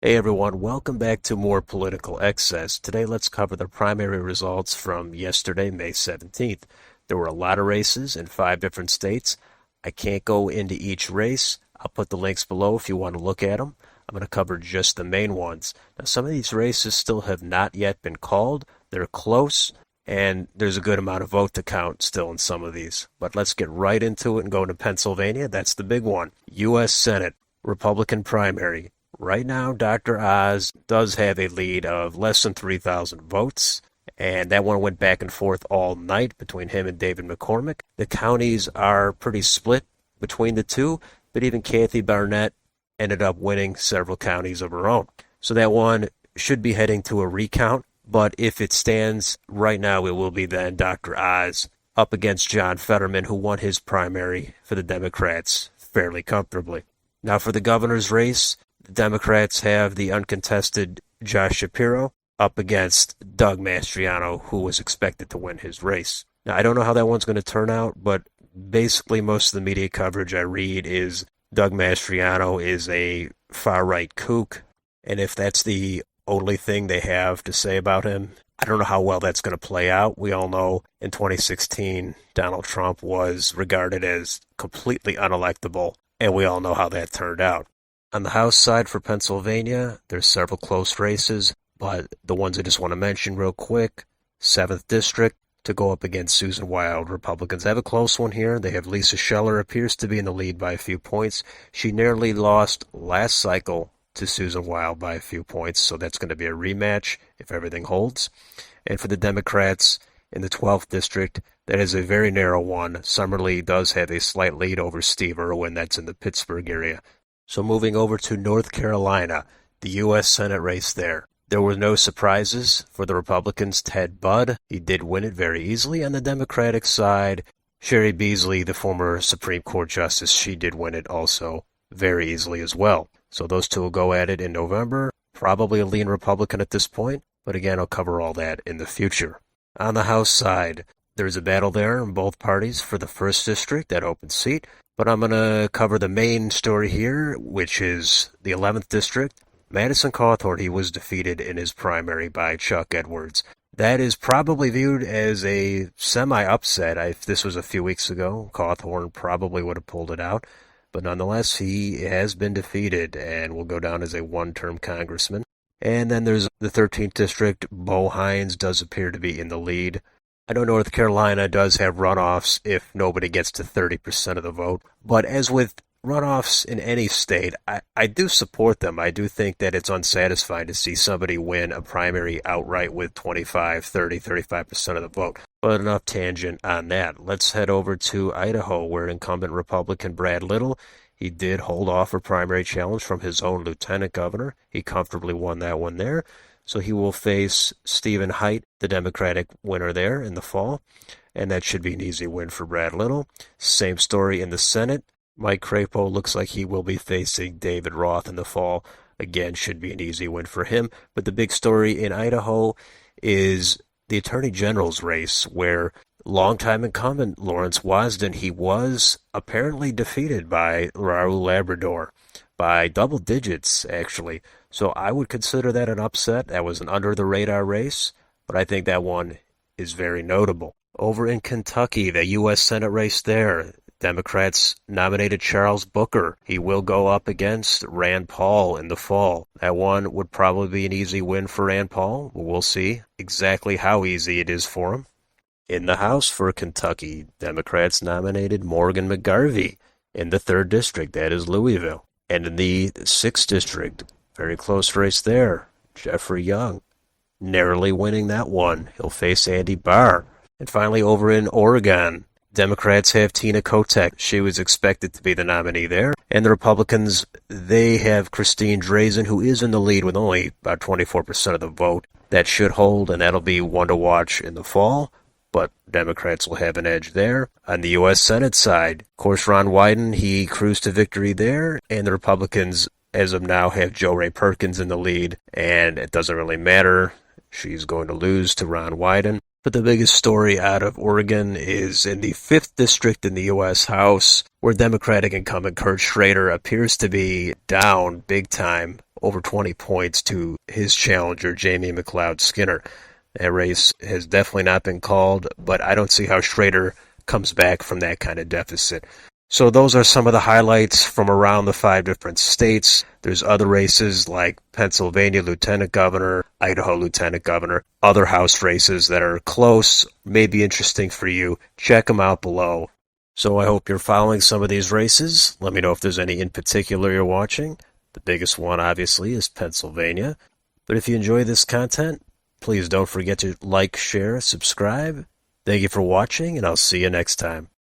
Hey everyone, welcome back to more Political Excess. Today let's cover the primary results from yesterday, May 17th. There were a lot of races in 5 different states. I can't go into each race. I'll put the links below if you want to look at them. I'm going to cover just the main ones. Now, some of these races still have not yet been called. They're close, and there's a good amount of vote to count still in some of these. But let's get right into it and go to Pennsylvania. That's the big one. U.S. Senate, Republican primary. Right now, Dr. Oz does have a lead of less than 3,000 votes, and that one went back and forth all night between him and David McCormick. The counties are pretty split between the two, but even Kathy Barnett ended up winning several counties of her own. So that one should be heading to a recount, but if it stands right now, it will be then Dr. Oz up against John Fetterman, who won his primary for the Democrats fairly comfortably. Now for the governor's race, the Democrats have the uncontested Josh Shapiro up against Doug Mastriano, who was expected to win his race. Now, I don't know how that one's going to turn out, but basically most of the media coverage I read is Doug Mastriano is a far-right kook, and if that's the only thing they have to say about him, I don't know how well that's going to play out. We all know in 2016, Donald Trump was regarded as completely unelectable, and we all know how that turned out. On the House side for Pennsylvania, there's several close races, but the ones I just want to mention real quick, 7th District to go up against Susan Wild. Republicans have a close one here. They have Lisa Scheller appears to be in the lead by a few points. She nearly lost last cycle to Susan Wild by a few points, so that's going to be a rematch if everything holds. And for the Democrats in the 12th District, that is a very narrow one. Summerlee does have a slight lead over Steve Irwin. That's in the Pittsburgh area. So moving over to North Carolina, the U.S. Senate race there. There were no surprises for the Republicans. Ted Budd, he did win it very easily. On the Democratic side, Sherry Beasley, the former Supreme Court Justice, she did win it also very easily as well. So those two will go at it in November. Probably a lean Republican at this point, but again, I'll cover all that in the future. On the House side, there's a battle there in both parties for the 1st District, that open seat. But I'm going to cover the main story here, which is the 11th District. Madison Cawthorn, he was defeated in his primary by Chuck Edwards. That is probably viewed as a semi-upset. If this was a few weeks ago, Cawthorn probably would have pulled it out. But nonetheless, he has been defeated and will go down as a one-term congressman. And then there's the 13th District. Bo Hines does appear to be in the lead. I know North Carolina does have runoffs if nobody gets to 30% of the vote. But as with runoffs in any state, I do support them. I do think that it's unsatisfying to see somebody win a primary outright with 25, 30, 35% of the vote. But enough tangent on that. Let's head over to Idaho, where incumbent Republican Brad Little, he did hold off a primary challenge from his own lieutenant governor. He comfortably won that one there. So he will face Stephen Haidt, the Democratic winner there in the fall, and that should be an easy win for Brad Little. Same story in the Senate. Mike Crapo looks like he will be facing David Roth in the fall. Again, should be an easy win for him. But the big story in Idaho is the Attorney General's race, where longtime incumbent Lawrence Wasden, he was apparently defeated by Raul Labrador by double digits, actually. So I would consider that an upset. That was an under-the-radar race, but I think that one is very notable. Over in Kentucky, the U.S. Senate race there, Democrats nominated Charles Booker. He will go up against Rand Paul in the fall. That one would probably be an easy win for Rand Paul. We'll see exactly how easy it is for him. In the House for Kentucky, Democrats nominated Morgan McGarvey in the 3rd District. That is Louisville. And in the 6th District, very close race there, Jeffrey Young narrowly winning that one. He'll face Andy Barr. And finally, over in Oregon, Democrats have Tina Kotek. She was expected to be the nominee there. And the Republicans, they have Christine Drazan, who is in the lead with only about 24% of the vote. That should hold, and that'll be one to watch in the fall. But Democrats will have an edge there. On the U.S. Senate side, of course, Ron Wyden, he cruised to victory there. And the Republicans, as of now, have Jo Ray Perkins in the lead. And it doesn't really matter. She's going to lose to Ron Wyden. But the biggest story out of Oregon is in the 5th District in the U.S. House, where Democratic incumbent Kurt Schrader appears to be down big time over 20 points to his challenger, Jamie McLeod Skinner. That race has definitely not been called, but I don't see how Schrader comes back from that kind of deficit. So those are some of the highlights from around the 5 different states. There's other races like Pennsylvania Lieutenant Governor, Idaho Lieutenant Governor, other House races that are close, may be interesting for you. Check them out below. So I hope you're following some of these races. Let me know if there's any in particular you're watching. The biggest one, obviously, is Pennsylvania. But if you enjoy this content, please don't forget to like, share, subscribe. Thank you for watching, and I'll see you next time.